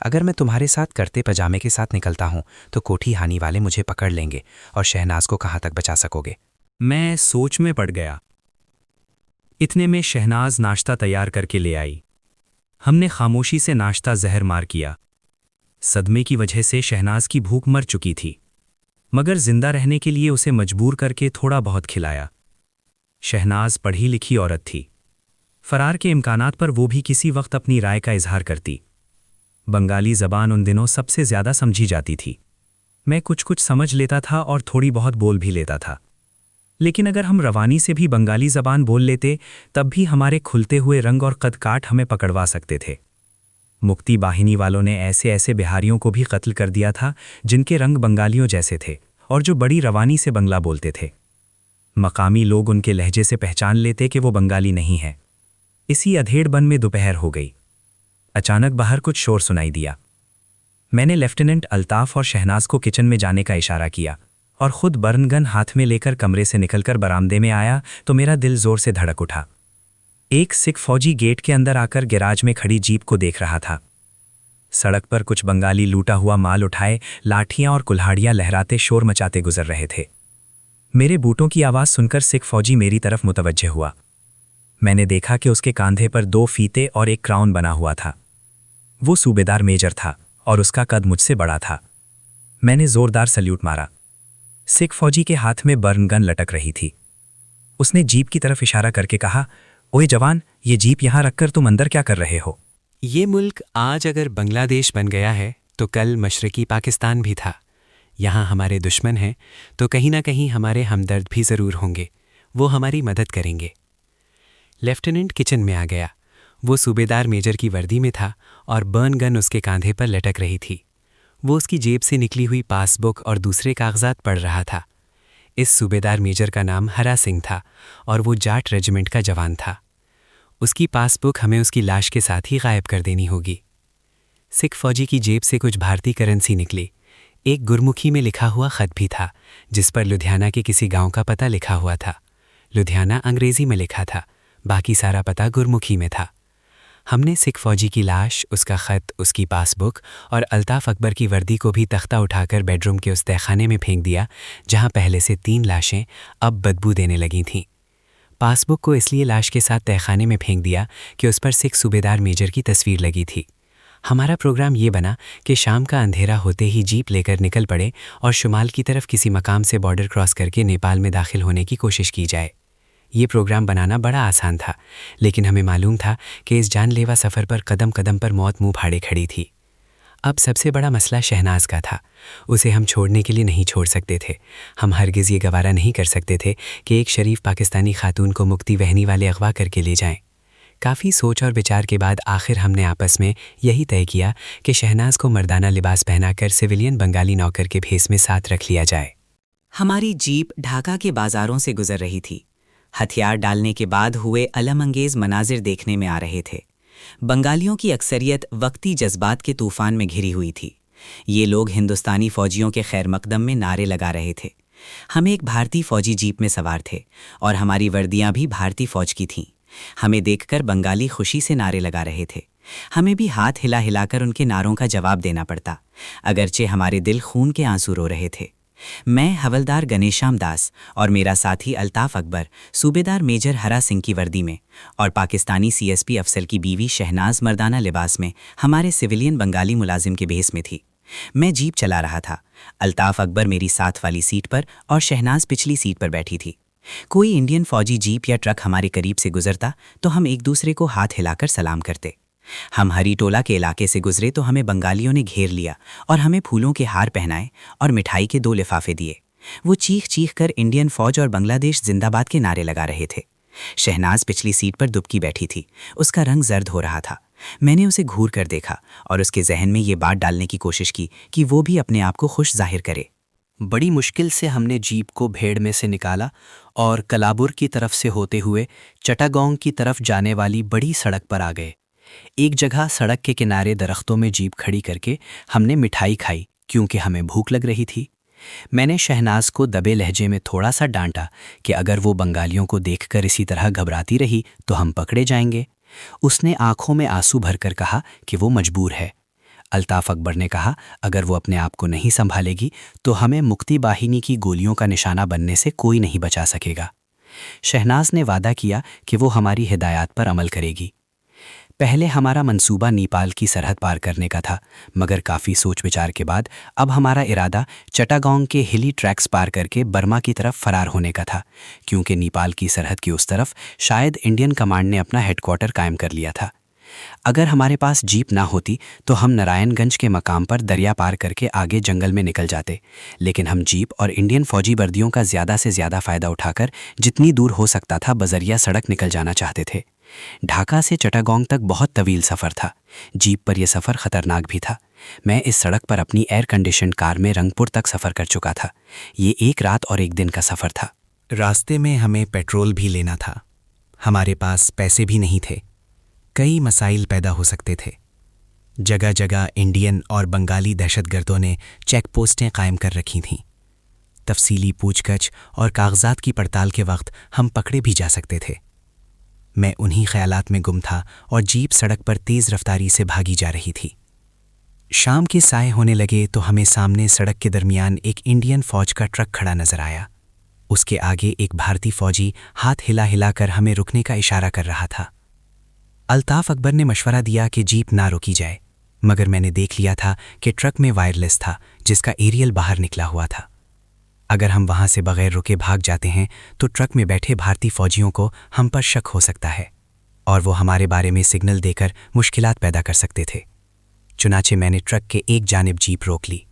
अगर मैं तुम्हारे साथ करते पजामे के साथ निकलता हूं तो कोठी हानि वाले मुझे पकड़ लेंगे और शहनाज को कहाँ तक बचा सकोगे? मैं सोच में पड़ गया। इतने में शहनाज नाश्ता तैयार करके ले आई। हमने खामोशी से नाश्ता जहर मार किया। सदमे की वजह से शहनाज की भूख मर चुकी थी, मगर जिंदा रहने के लिए उसे मजबूर करके थोड़ा बहुत खिलाया। शहनाज पढ़ी लिखी औरत थी। फरार के इम्कानात पर वो भी किसी वक्त अपनी राय का इजहार करती। बंगाली ज़बान उन दिनों सबसे ज़्यादा समझी जाती थी। मैं कुछ कुछ समझ लेता था और थोड़ी बहुत बोल भी लेता था। लेकिन अगर हम रवानी से भी बंगाली ज़बान बोल लेते तब भी हमारे खुलते हुए रंग और कद-काठ हमें पकड़वा सकते थे। मुक्ति बाहिनी वालों ने ऐसे ऐसे बिहारियों को भी कत्ल कर दिया था जिनके रंग बंगालियों जैसे थे और जो बड़ी रवानी से बंगला बोलते थे। मकामी लोग उनके लहजे से पहचान लेते कि वो बंगाली नहीं है। इसी अधेड़ बन में दोपहर हो गई। अचानक बाहर कुछ शोर सुनाई दिया। मैंने लेफ्टिनेंट अल्ताफ और शहनाज को किचन में जाने का इशारा किया और खुद बर्नगन हाथ में लेकर कमरे से निकलकर बरामदे में आया तो मेरा दिल जोर से धड़क उठा। एक सिख फौजी गेट के अंदर आकर गैराज में खड़ी जीप को देख रहा था। सड़क पर कुछ बंगाली लूटा हुआ माल उठाए लाठियां और कुल्हाड़ियां लहराते शोर मचाते गुजर रहे थे। मेरे बूटों की आवाज़ सुनकर सिख फौजी मेरी तरफ मुतवज्जे हुआ। मैंने देखा कि उसके कांधे पर 2 फीते और एक क्राउन बना हुआ था। वो सूबेदार मेजर था और उसका कद मुझसे बड़ा था। मैंने जोरदार सल्यूट मारा। सिख फौजी के हाथ में बर्न गन लटक रही थी। उसने जीप की तरफ इशारा करके कहा, ओए जवान, ये जीप यहां रखकर तुम अंदर क्या कर रहे हो? ये मुल्क आज अगर बांग्लादेश बन गया है तो कल मशरकी पाकिस्तान भी था। यहाँ हमारे दुश्मन हैं तो कहीं ना कहीं हमारे हमदर्द भी ज़रूर होंगे, वो हमारी मदद करेंगे। लेफ्टिनेंट किचन में आ गया। वो सूबेदार मेजर की वर्दी में था और बर्न गन उसके कांधे पर लटक रही थी। वो उसकी जेब से निकली हुई पासबुक और दूसरे कागजात पढ़ रहा था। इस सूबेदार मेजर का नाम हरा सिंह था और वो जाट रेजिमेंट का जवान था। उसकी पासबुक हमें उसकी लाश के साथ ही गायब कर देनी होगी। सिख फौजी की जेब से कुछ भारतीय करेंसी निकली। एक गुरमुखी में लिखा हुआ खत भी था जिस पर लुधियाना के किसी गांव का पता लिखा हुआ था। लुधियाना अंग्रेजी में लिखा था, बाकी सारा पता गुरमुखी में था। हमने सिख फौजी की लाश, उसका खत, उसकी पासबुक और अल्ताफ अकबर की वर्दी को भी तख्ता उठाकर बेडरूम के उस तहखाने में फेंक दिया जहां पहले से 3 लाशें अब बदबू देने लगी थीं। पासबुक को इसलिए लाश के साथ तहखाने में फेंक दिया कि उस पर सिख सूबेदार मेजर की तस्वीर लगी थी। हमारा प्रोग्राम ये बना कि शाम का अंधेरा होते ही जीप लेकर निकल पड़े और शुमाल की तरफ किसी मकाम से बॉर्डर क्रॉस करके नेपाल में दाखिल होने की कोशिश की जाए। ये प्रोग्राम बनाना बड़ा आसान था, लेकिन हमें मालूम था कि इस जानलेवा सफ़र पर कदम कदम पर मौत मुंह फाड़े खड़ी थी। अब सबसे बड़ा मसला शहनाज का था। उसे हम छोड़ने के लिए नहीं छोड़ सकते थे। हम हरगिज़ ये गवारा नहीं कर सकते थे कि एक शरीफ पाकिस्तानी खातून को मुक्ति वहनी वाले अगवा करके ले जाएं। काफ़ी सोच और विचार के बाद आखिर हमने आपस में यही तय किया कि शहनाज को मर्दाना लिबास पहनाकर सिविलियन बंगाली नौकर के भेस में साथ रख लिया जाए। हमारी जीप ढाका के बाजारों से गुजर रही थी। हथियार डालने के बाद हुए अलमअंगेज मनाजिर देखने में आ रहे थे। बंगालियों की अक्सरियत वक्ती जज्बात के तूफान में घिरी हुई थी। ये लोग हिंदुस्तानी फौजियों के खैर मकदम में नारे लगा रहे थे। हम एक भारतीय फौजी जीप में सवार थे और हमारी वर्दियां भी भारतीय फौज की थीं। हमें देखकर बंगाली खुशी से नारे लगा रहे थे। हमें भी हाथ हिला हिलाकर उनके नारों का जवाब देना पड़ता, अगरचे हमारे दिल खून के आंसू रो रहे थे। मैं हवलदार गणेश्याम दास और मेरा साथी अल्ताफ अकबर सूबेदार मेजर हरा सिंह की वर्दी में और पाकिस्तानी सीएसपी अफसर की बीवी शहनाज मर्दाना लिबास में हमारे सिविलियन बंगाली मुलाजिम के भेस में थी। मैं जीप चला रहा था। अल्ताफ अकबर मेरी साथ वाली सीट पर और शहनाज पिछली सीट पर बैठी थी। कोई इंडियन फौजी जीप या ट्रक हमारे करीब से गुजरता तो हम एक दूसरे को हाथ हिलाकर सलाम करते। हम हरी टोला के इलाके से गुजरे तो हमें बंगालियों ने घेर लिया और हमें फूलों के हार पहनाए और मिठाई के 2 लिफाफे दिए। वो चीख चीख कर इंडियन फौज और बांग्लादेश जिंदाबाद के नारे लगा रहे थे। शहनाज पिछली सीट पर दुबकी बैठी थी। उसका रंग जर्द हो रहा था। मैंने उसे घूर कर देखा और उसके जहन में ये बात डालने की कोशिश की कि वो भी अपने आप को खुश जाहिर करे। बड़ी मुश्किल से हमने जीप को भेड़ में से निकाला और कलाबुर की तरफ से होते हुए चटागोंग की तरफ जाने वाली बड़ी सड़क पर आ गए। एक जगह सड़क के किनारे दरख्तों में जीप खड़ी करके हमने मिठाई खाई क्योंकि हमें भूख लग रही थी। मैंने शहनाज को दबे लहजे में थोड़ा सा डांटा कि अगर वो बंगालियों को देखकर इसी तरह घबराती रही तो हम पकड़े जाएंगे। उसने आंखों में आंसू भरकर कहा कि वो मजबूर है। अल्ताफ अकबर ने कहा, अगर वो अपने आप को नहीं संभालेगी तो हमें मुक्ति बाहिनी की गोलियों का निशाना बनने से कोई नहीं बचा सकेगा। शहनाज ने वादा किया कि वो हमारी हिदायत पर अमल करेगी। पहले हमारा मंसूबा नेपाल की सरहद पार करने का था, मगर काफ़ी सोच विचार के बाद अब हमारा इरादा चटागांग के हिली ट्रैक्स पार करके बर्मा की तरफ फरार होने का था, क्योंकि नेपाल की सरहद की उस तरफ शायद इंडियन कमांड ने अपना हेडक्वार्टर कायम कर लिया था। अगर हमारे पास जीप ना होती तो हम नारायणगंज के मकाम पर दरिया पार करके आगे जंगल में निकल जाते, लेकिन हम जीप और इंडियन फौजी वर्दियों का ज़्यादा से ज़्यादा फ़ायदा उठाकर जितनी दूर हो सकता था बजरिया सड़क निकल जाना चाहते थे। ढाका से चटागांग तक बहुत तवील सफ़र था। जीप पर यह सफ़र ख़तरनाक भी था। मैं इस सड़क पर अपनी एयर कंडीशन कार में रंगपुर तक सफ़र कर चुका था। ये 1 रात और 1 दिन का सफ़र था। रास्ते में हमें पेट्रोल भी लेना था। हमारे पास पैसे भी नहीं थे। कई मसाइल पैदा हो सकते थे। जगह जगह इंडियन और बंगाली दहशतगर्दों ने चेक पोस्टें कायम कर रखी थीं। तफसीली पूछगछ और कागजात की पड़ताल के वक्त हम पकड़े भी जा सकते थे। मैं उन्हीं ख्यालात में गुम था और जीप सड़क पर तेज़ रफ्तारी से भागी जा रही थी। शाम के साए होने लगे तो हमें सामने सड़क के दरमियान एक इंडियन फ़ौज का ट्रक खड़ा नज़र आया। उसके आगे एक भारतीय फ़ौजी हाथ हिला हिला कर हमें रुकने का इशारा कर रहा था। अल्ताफ़ अकबर ने मशवरा दिया कि जीप ना रोकी जाए, मगर मैंने देख लिया था कि ट्रक में वायरलेस था जिसका एरियल बाहर निकला हुआ था। अगर हम वहाँ से बग़ैर रुके भाग जाते हैं तो ट्रक में बैठे भारतीय फ़ौजियों को हम पर शक हो सकता है और वो हमारे बारे में सिग्नल देकर मुश्किलात पैदा कर सकते थे। चुनाचे मैंने ट्रक के एक जानिब जीप रोक ली।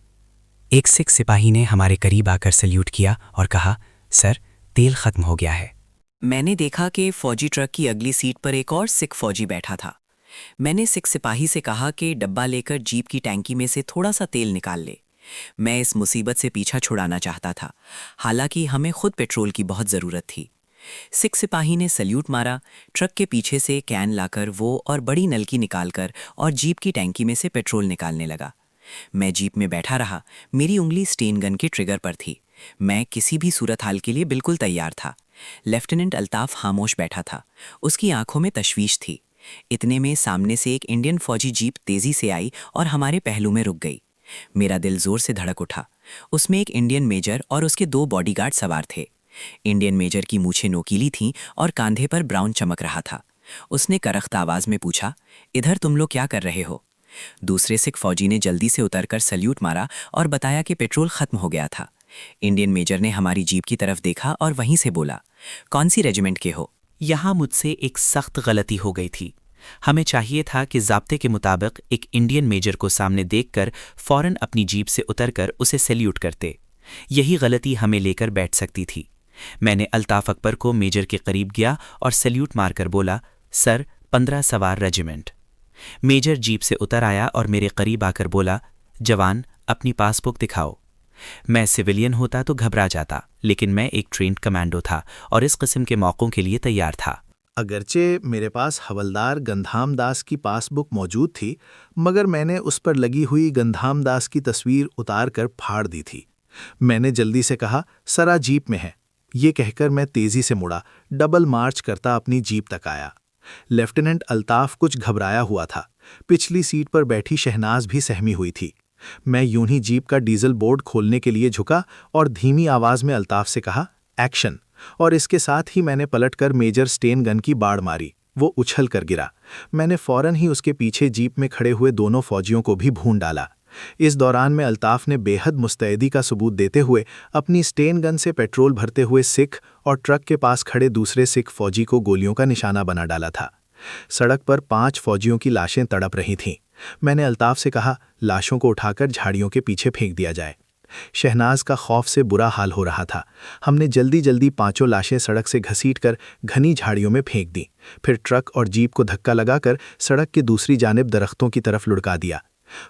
एक सिख सिपाही ने हमारे करीब आकर सल्यूट किया और कहा, सर, तेल ख़त्म हो गया है। मैंने देखा कि फौजी ट्रक की अगली सीट पर एक और सिख फौजी बैठा था। मैंने सिख सिपाही से कहा कि डब्बा लेकर जीप की टैंकी में से थोड़ा सा तेल निकाल ले। मैं इस मुसीबत से पीछा छुड़ाना चाहता था, हालांकि हमें खुद पेट्रोल की बहुत ज़रूरत थी। सिख सिपाही ने सल्यूट मारा। ट्रक के पीछे से कैन लाकर वो और बड़ी नलकी निकालकर और जीप की टैंकी में से पेट्रोल निकालने लगा। मैं जीप में बैठा रहा। मेरी उंगली स्टेन गन के ट्रिगर पर थी। मैं किसी भी सूरत हाल के लिए बिल्कुल तैयार था। लेफ्टिनेंट अल्ताफ़ खामोश बैठा था। उसकी आंखों में तशवीश थी। इतने में सामने से एक इंडियन फौजी जीप तेजी से आई और हमारे पहलू में रुक गई। मेरा दिल जोर से धड़क उठा। उसमें एक इंडियन मेजर और उसके 2 बॉडीगार्ड सवार थे। इंडियन मेजर की मूछें नोकीली थीं और कांधे पर ब्राउन चमक रहा था। उसने करख्त आवाज में पूछा, इधर तुम लोग क्या कर रहे हो? दूसरे सिख फौजी ने जल्दी से उतरकर सल्यूट मारा और बताया कि पेट्रोल खत्म हो गया था। इंडियन मेजर ने हमारी जीप की तरफ देखा और वहीं से बोला, कौन सी रेजिमेंट के हो? यहाँ मुझसे एक सख्त गलती हो गई थी। हमें चाहिए था कि ज़ाब्ते के मुताबिक एक इंडियन मेजर को सामने देखकर फ़ौरन अपनी जीप से उतरकर उसे सैल्यूट करते। यही गलती हमें लेकर बैठ सकती थी। मैंने अल्ताफ़ अकबर को मेजर के करीब गया और सैल्यूट मारकर बोला, सर, 15 सवार रेजिमेंट। मेजर जीप से उतर आया और मेरे करीब आकर बोला, जवान, अपनी पासबुक दिखाओ। मैं सिविलियन होता तो घबरा जाता, लेकिन मैं एक ट्रेंड कमांडो था और इस किस्म के मौक़ों के लिए तैयार था। अगरचे मेरे पास हवलदार गंधाम दास की पासबुक मौजूद थी, मगर मैंने उस पर लगी हुई गंधाम दास की तस्वीर उतार कर फाड़ दी थी। मैंने जल्दी से कहा, सरा जीप में है। ये कहकर मैं तेजी से मुड़ा, डबल मार्च करता अपनी जीप तक आया। लेफ्टिनेंट अल्ताफ़ कुछ घबराया हुआ था। पिछली सीट पर बैठी शहनाज भी सहमी हुई थी। मैं यूं ही जीप का डीजल बोर्ड खोलने के लिए झुका और धीमी आवाज में अल्ताफ़ से कहा, एक्शन। और इसके साथ ही मैंने पलटकर मेजर स्टेन गन की बाड़ मारी। वो उछल कर गिरा। मैंने फौरन ही उसके पीछे जीप में खड़े हुए दोनों फौजियों को भी भून डाला। इस दौरान में अल्ताफ़ ने बेहद मुस्तैदी का सबूत देते हुए अपनी स्टेन गन से पेट्रोल भरते हुए सिख और ट्रक के पास खड़े दूसरे सिख फौजी को गोलियों का निशाना बना डाला था। सड़क पर 5 फौजियों की लाशें तड़प रही थीं। मैंने अल्ताफ़ से कहा, लाशों को उठाकर झाड़ियों के पीछे फेंक दिया जाए। शहनाज का खौफ से बुरा हाल हो रहा था। हमने जल्दी जल्दी 5 लाशें सड़क से घसीटकर घनी झाड़ियों में फेंक दी। फिर ट्रक और जीप को धक्का लगाकर सड़क की दूसरी जानिब दरख्तों की तरफ लुढ़का दिया।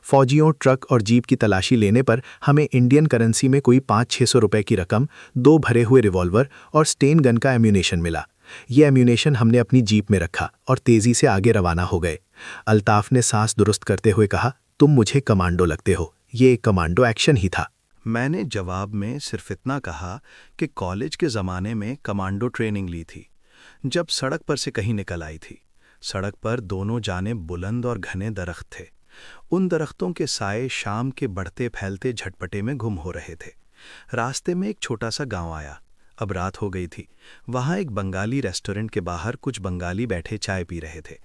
फौजियों, ट्रक और जीप की तलाशी लेने पर हमें इंडियन करेंसी में कोई 500-600 रुपए की रकम, 2 भरे हुए रिवॉल्वर और स्टेन गन का एम्यूनेशन मिला। ये एम्यूनेशन हमने अपनी जीप में रखा और तेजी से आगे रवाना हो गए। अल्ताफ़ ने सांस दुरुस्त करते हुए कहा, तुम मुझे कमांडो लगते हो। ये एक कमांडो एक्शन ही था। मैंने जवाब में सिर्फ इतना कहा कि कॉलेज के ज़माने में कमांडो ट्रेनिंग ली थी, जब सड़क पर से कहीं निकल आई थी। सड़क पर दोनों जानिब बुलंद और घने दरख्त थे। उन दरख्तों के साए शाम के बढ़ते फैलते झटपटे में गुम हो रहे थे। रास्ते में एक छोटा सा गांव आया। अब रात हो गई थी। वहाँ एक बंगाली रेस्टोरेंट के बाहर कुछ बंगाली बैठे चाय पी रहे थे।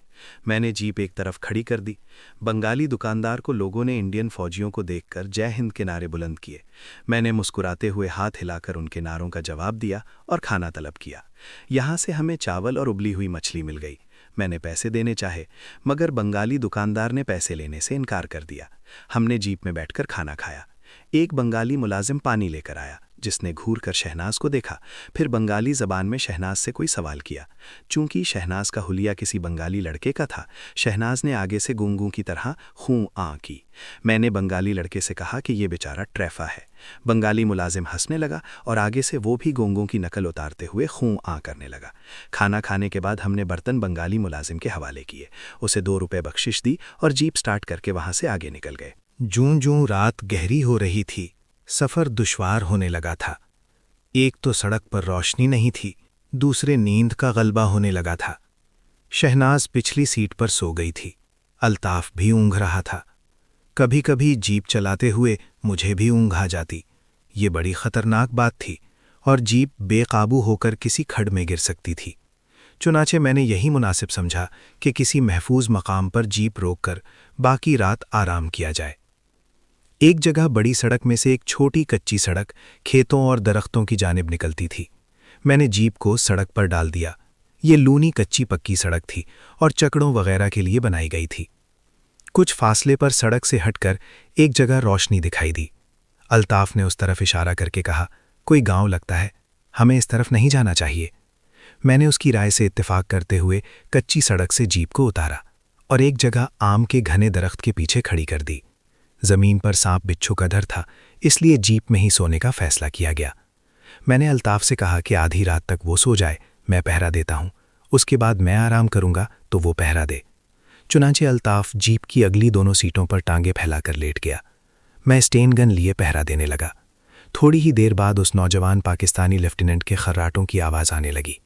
मैंने जीप एक तरफ खड़ी कर दी। बंगाली दुकानदार को लोगों ने इंडियन फौजियों को देखकर जय हिंद के नारे बुलंद किए। मैंने मुस्कुराते हुए हाथ हिलाकर उनके नारों का जवाब दिया और खाना तलब किया। यहाँ से हमें चावल और उबली हुई मछली मिल गई। मैंने पैसे देने चाहे, मगर बंगाली दुकानदार ने पैसे लेने से इनकार कर दिया। हमने जीप में बैठकर खाना खाया। एक बंगाली मुलाजिम पानी लेकर आया, जिसने घूर कर शहनाज को देखा, फिर बंगाली जबान में शहनाज से कोई सवाल किया। चूंकि शहनाज का हुलिया किसी बंगाली लड़के का था, शहनाज ने आगे से गूंगू की तरह खूं आ की। मैंने बंगाली लड़के से कहा कि ये बेचारा ट्रैफा है। बंगाली मुलाजिम हंसने लगा और आगे से वो भी गोंगों की नकल उतारते हुए खूं आ करने लगा। खाना खाने के बाद हमने बर्तन बंगाली मुलाजिम के हवाले किए, उसे 2 रुपए बख्शिश दी और जीप स्टार्ट करके वहां से आगे निकल गए। जूं-जूं रात गहरी हो रही थी, सफ़र दुश्वार होने लगा था। एक तो सड़क पर रोशनी नहीं थी, दूसरे नींद का गलबा होने लगा था। शहनाज पिछली सीट पर सो गई थी, अल्ताफ भी ऊँघ रहा था। कभी कभी जीप चलाते हुए मुझे भी ऊँघ आ जाती। ये बड़ी खतरनाक बात थी और जीप बेकाबू होकर किसी खड्ड में गिर सकती थी। चुनाचे मैंने यही मुनासिब समझा कि किसी महफूज मकाम पर जीप रोककर बाकी रात आराम किया जाए। एक जगह बड़ी सड़क में से एक छोटी कच्ची सड़क खेतों और दरख्तों की जानिब निकलती थी। मैंने जीप को सड़क पर डाल दिया। ये लूनी कच्ची पक्की सड़क थी और चकड़ों वगैरह के लिए बनाई गई थी। कुछ फासले पर सड़क से हटकर एक जगह रोशनी दिखाई दी। अल्ताफ ने उस तरफ इशारा करके कहा, कोई गांव लगता है, हमें इस तरफ नहीं जाना चाहिए। मैंने उसकी राय से इत्तेफाक करते हुए कच्ची सड़क से जीप को उतारा और एक जगह आम के घने दरख्त के पीछे खड़ी कर दी। जमीन पर सांप बिच्छू का डर था, इसलिए जीप में ही सोने का फैसला किया गया। मैंने अल्ताफ से कहा कि आधी रात तक वो सो जाए, मैं पहरा देता हूं, उसके बाद मैं आराम करूंगा तो वो पहरा दे। चुनांचे अल्ताफ जीप की अगली दोनों सीटों पर टांगे फैलाकर लेट गया। मैं स्टेन गन लिए पहरा देने लगा। थोड़ी ही देर बाद उस नौजवान पाकिस्तानी लेफ्टिनेंट के खर्राटों की आवाज़ आने लगी।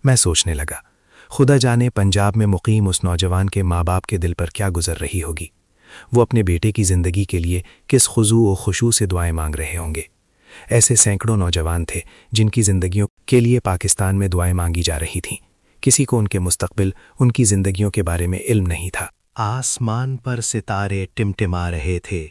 मैं सोचने लगा, खुदा जाने पंजाब में मुकीम उस नौजवान के माँ बाप के दिल पर क्या गुजर रही होगी। वो अपने बेटे की ज़िंदगी के लिए किस खुजू और खुशू से दुआएं मांग रहे होंगे। ऐसे सैकड़ों नौजवान थे जिनकी ज़िंदगियों के लिए पाकिस्तान में दुआएं मांगी जा रही थीं। किसी को उनके मुस्तकबिल, उनकी ज़िंदगियों के बारे में इल्म नहीं था। आसमान पर सितारे टिमटिमा रहे थे।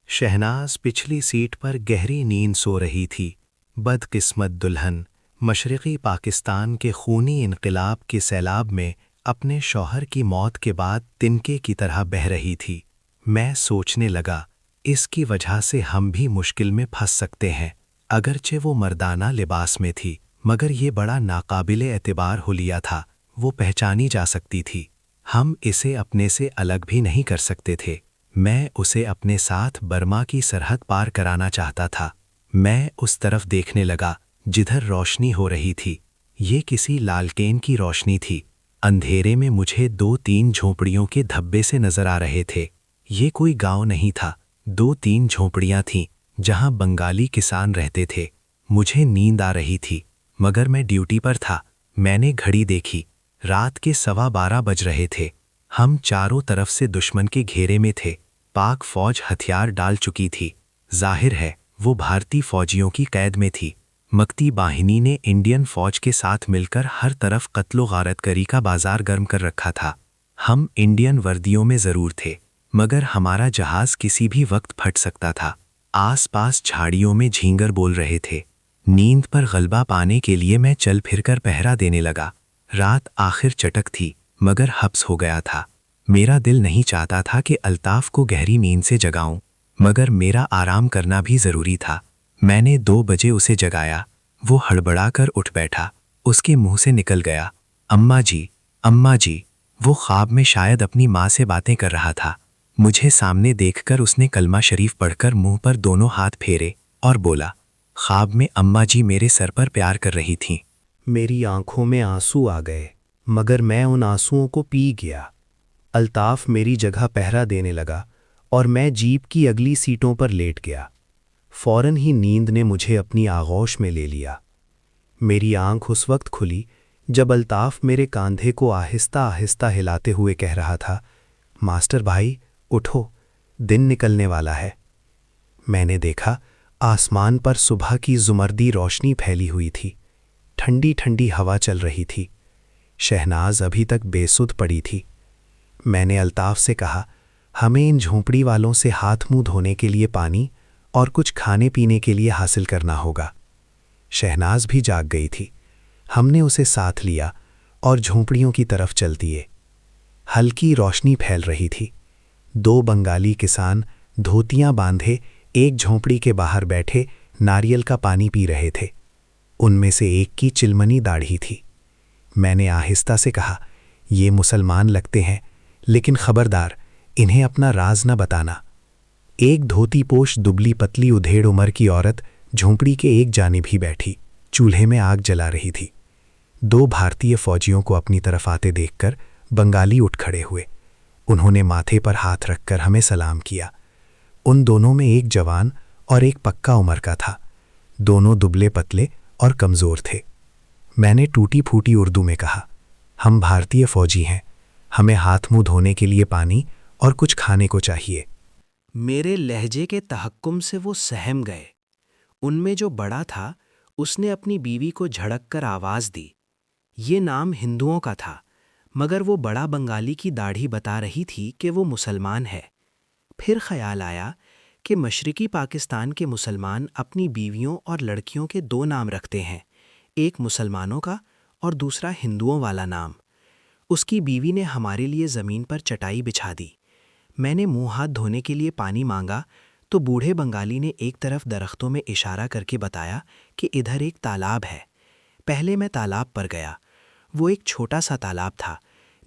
शहनाज पिछली सीट पर गहरी नींद सो रही थी। बदकिस्मत दुल्हन मशरक़ी पाकिस्तान के खूनी इनक़िलाब के सैलाब में अपने शौहर की मौत के बाद तिनके की तरह बह रही थी। मैं सोचने लगा, इसकी वजह से हम भी मुश्किल में फंस सकते हैं। अगरचे वो मर्दाना लिबास में थी, मगर ये बड़ा नाकाबिले एतबार हुलिया था, वो पहचानी जा सकती थी। हम इसे अपने से अलग भी नहीं कर सकते थे। मैं उसे अपने साथ बर्मा की सरहद पार कराना चाहता था। मैं उस तरफ देखने लगा जिधर रोशनी हो रही थी। ये किसी लालटेन की रोशनी थी। अंधेरे में मुझे 2-3 झोंपड़ियों के धब्बे से नजर आ रहे थे। ये कोई गांव नहीं था, 2-3 झोंपड़ियां थीं जहां बंगाली किसान रहते थे। मुझे नींद आ रही थी, मगर मैं ड्यूटी पर था। मैंने घड़ी देखी, रात के 12:15 बज रहे थे। हम चारों तरफ से दुश्मन के घेरे में थे। पाक फौज हथियार डाल चुकी थी। जाहिर है वो भारतीय फौजियों की कैद में थी। मक्ती बाहिनी ने इंडियन फौज के साथ मिलकर हर तरफ कत्लो गारतगरी का बाजार गर्म कर रखा था। हम इंडियन वर्दियों में ज़रूर थे, मगर हमारा जहाज किसी भी वक्त फट सकता था। आसपास झाड़ियों में झींगर बोल रहे थे। नींद पर गलबा पाने के लिए मैं चल फिरकर पहरा देने लगा। रात आखिर चटक थी, मगर हब्स हो गया था। मेरा दिल नहीं चाहता था कि अल्ताफ को गहरी नींद से जगाऊं, मगर मेरा आराम करना भी ज़रूरी था। मैंने 2 बजे उसे जगाया। वो हड़बड़ाकर उठ बैठा। उसके मुंह से निकल गया, अम्मा जी, अम्मा जी। वो ख्वाब में शायद अपनी माँ से बातें कर रहा था। मुझे सामने देखकर उसने कलमा शरीफ पढ़कर मुंह पर दोनों हाथ फेरे और बोला, ख्वाब में अम्मा जी मेरे सर पर प्यार कर रही थीं। मेरी आंखों में आंसू आ गए, मगर मैं उन आंसुओं को पी गया। अल्ताफ मेरी जगह पहरा देने लगा और मैं जीप की अगली सीटों पर लेट गया। फौरन ही नींद ने मुझे अपनी आगोश में ले लिया। मेरी आंख उस वक्त खुली जब अल्ताफ मेरे कांधे को आहिस्ता आहिस्ता हिलाते हुए कह रहा था, मास्टर भाई उठो, दिन निकलने वाला है। मैंने देखा आसमान पर सुबह की जुमर्दी रोशनी फैली हुई थी। ठंडी ठंडी हवा चल रही थी। शहनाज अभी तक बेसुध पड़ी थी। मैंने अल्ताफ से कहा, हमें इन झोंपड़ी वालों से हाथ मुंह धोने के लिए पानी और कुछ खाने पीने के लिए हासिल करना होगा। शहनाज भी जाग गई थी। हमने उसे साथ लिया और झोंपड़ियों की तरफ चल दिए। हल्की रोशनी फैल रही थी। 2 बंगाली किसान धोतियां बांधे एक झोंपड़ी के बाहर बैठे नारियल का पानी पी रहे थे। उनमें से एक की चिलमनी दाढ़ी थी। मैंने आहिस्ता से कहा, ये मुसलमान लगते हैं, लेकिन खबरदार, इन्हें अपना राज न बताना। एक धोतीपोश दुबली पतली उधेड़ उम्र की औरत झोंपड़ी के एक जानिब ही बैठी चूल्हे में आग जला रही थी। 2 भारतीय फौजियों को अपनी तरफ आते देखकर बंगाली उठ खड़े हुए। उन्होंने माथे पर हाथ रखकर हमें सलाम किया। उन दोनों में एक जवान और एक पक्का उम्र का था। दोनों दुबले पतले और कमज़ोर थे। मैंने टूटी फूटी उर्दू में कहा, हम भारतीय फौजी हैं, हमें हाथ मुंह धोने के लिए पानी और कुछ खाने को चाहिए। मेरे लहजे के तहक्कुम से वो सहम गए। उनमें जो बड़ा था उसने अपनी बीवी को झड़क कर आवाज़ दी। ये नाम हिंदुओं का था, मगर वो बड़ा बंगाली की दाढ़ी बता रही थी कि वो मुसलमान है। फिर ख्याल आया कि मशरिकी पाकिस्तान के मुसलमान अपनी बीवियों और लड़कियों के 2 नाम रखते हैं, एक मुसलमानों का और दूसरा हिंदुओं वाला नाम। उसकी बीवी ने हमारे लिए ज़मीन पर चटाई बिछा दी। मैंने मुंह हाथ धोने के लिए पानी मांगा तो बूढ़े बंगाली ने एक तरफ दरख्तों में इशारा करके बताया कि इधर एक तालाब है। पहले मैं तालाब पर गया। वो एक छोटा सा तालाब था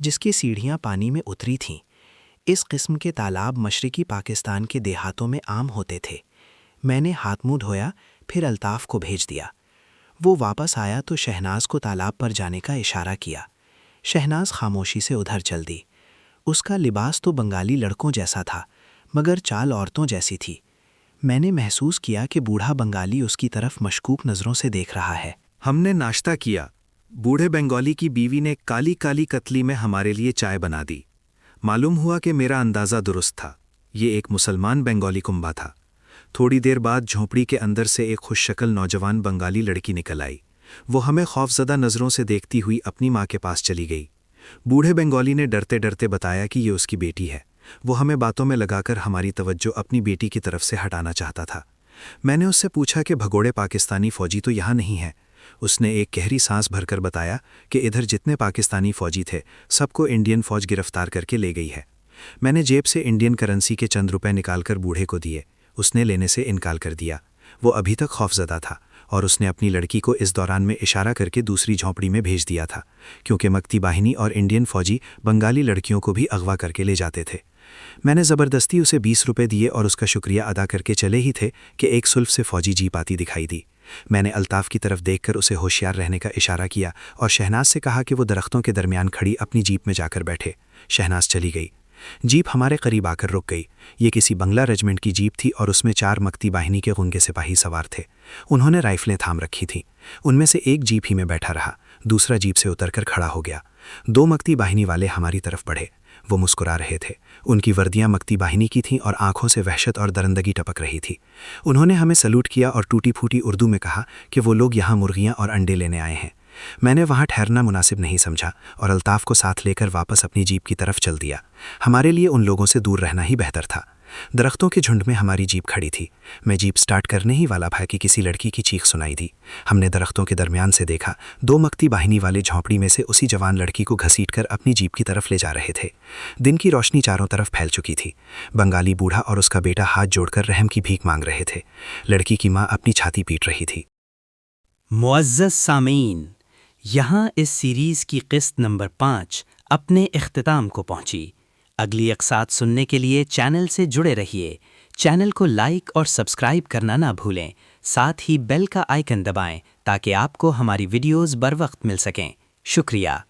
जिसकी सीढ़ियाँ पानी में उतरी थीं। इस किस्म के तालाब मशरिकी पाकिस्तान के देहातों में आम होते थे। मैंने हाथ मुंह धोया, फिर अल्ताफ़ को भेज दिया। वो वापस आया तो शहनाज को तालाब पर जाने का इशारा किया। शहनाज खामोशी से उधर चल दी। उसका लिबास तो बंगाली लड़कों जैसा था, मगर चाल औरतों जैसी थी। मैंने महसूस किया कि बूढ़ा बंगाली उसकी तरफ मशकूक नज़रों से देख रहा है। हमने नाश्ता किया। बूढ़े बंगाली की बीवी ने काली काली कतली में हमारे लिए चाय बना दी। मालूम हुआ कि मेरा अंदाज़ा दुरुस्त था। ये एक मुसलमान बंगाली कुंबा था। थोड़ी देर बाद झोंपड़ी के अंदर से एक खुशशक्ल नौजवान बंगाली लड़की निकल आई। वो हमें खौफजदा नज़रों से देखती हुई अपनी माँ के पास चली गई। बूढ़े बंगाली ने डरते डरते बताया कि ये उसकी बेटी है। वो हमें बातों में लगाकर हमारी तवज्जो अपनी बेटी की तरफ से हटाना चाहता था। मैंने उससे पूछा कि भगोड़े पाकिस्तानी फ़ौजी तो यहाँ नहीं हैं। उसने एक गहरी सांस भरकर बताया कि इधर जितने पाकिस्तानी फ़ौजी थे सबको इंडियन फ़ौज गिरफ्तार करके ले गई है। मैंने जेब से इंडियन करेंसी के चंद रुपए निकालकर बूढ़े को दिए। उसने लेने से इनकार कर दिया। वो अभी तक खौफजदा था और उसने अपनी लड़की को इस दौरान में इशारा करके दूसरी झोंपड़ी में भेज दिया था, क्योंकि मक्ती बाहिनी और इंडियन फ़ौजी बंगाली लड़कियों को भी अगवा करके ले जाते थे। मैंने ज़बरदस्ती उसे 20 रुपए दिए और उसका शुक्रिया अदा करके चले ही थे कि एक सुल्फ से फ़ौजी जीप आती दिखाई दी। मैंने अल्ताफ़ की तरफ देखकर उसे होशियार रहने का इशारा किया और शहनाज से कहा कि वो दरख्तों के दरमियान खड़ी अपनी जीप में जाकर बैठे। शहनाज चली गई। जीप हमारे करीब आकर रुक गई। ये किसी बंगला रेजिमेंट की जीप थी और उसमें 4 मक्ती बाहिनी के गुंगे सिपाही सवार थे। उन्होंने राइफलें थाम रखी थीं। उनमें से एक जीप ही में बैठा रहा, दूसरा जीप से उतरकर खड़ा हो गया। 2 मक्ती बाहिनी वाले हमारी तरफ बढ़े। वो मुस्कुरा रहे थे। उनकी वर्दियां मक्ती बाहिनी की थीं और आंखों से वहशत और दरंदगी टपक रही थी। उन्होंने हमें सलूट किया और टूटी फूटी उर्दू में कहा कि वो लोग यहाँ मुर्गियाँ और अंडे लेने आए हैं। मैंने वहाँ ठहरना मुनासिब नहीं समझा और अल्ताफ़ को साथ लेकर वापस अपनी जीप की तरफ चल दिया। हमारे लिए उन लोगों से दूर रहना ही बेहतर था। दरख्तों के झुंड में हमारी जीप खड़ी थी। मैं जीप स्टार्ट करने ही वाला था कि किसी लड़की की चीख सुनाई दी। हमने दरख्तों के दरमियान से देखा 2 मक्ती बाहिनी वाले झोंपड़ी में से उसी जवान लड़की को घसीटकर अपनी जीप की तरफ ले जा रहे थे। दिन की रोशनी चारों तरफ फैल चुकी थी। बंगाली बूढ़ा और उसका बेटा हाथ जोड़कर रहम की भीख मांग रहे थे। लड़की की माँ अपनी छाती पीट रही थी। मुअज़्ज़ज़ सामीन, यहाँ इस सीरीज़ की किस्त नंबर 5 अपने इख्तिताम को पहुँची। अगली अक़सात सुनने के लिए चैनल से जुड़े रहिए। चैनल को लाइक और सब्सक्राइब करना ना भूलें। साथ ही बेल का आइकन दबाएं ताकि आपको हमारी वीडियोज़ बर वक्त मिल सकें। शुक्रिया।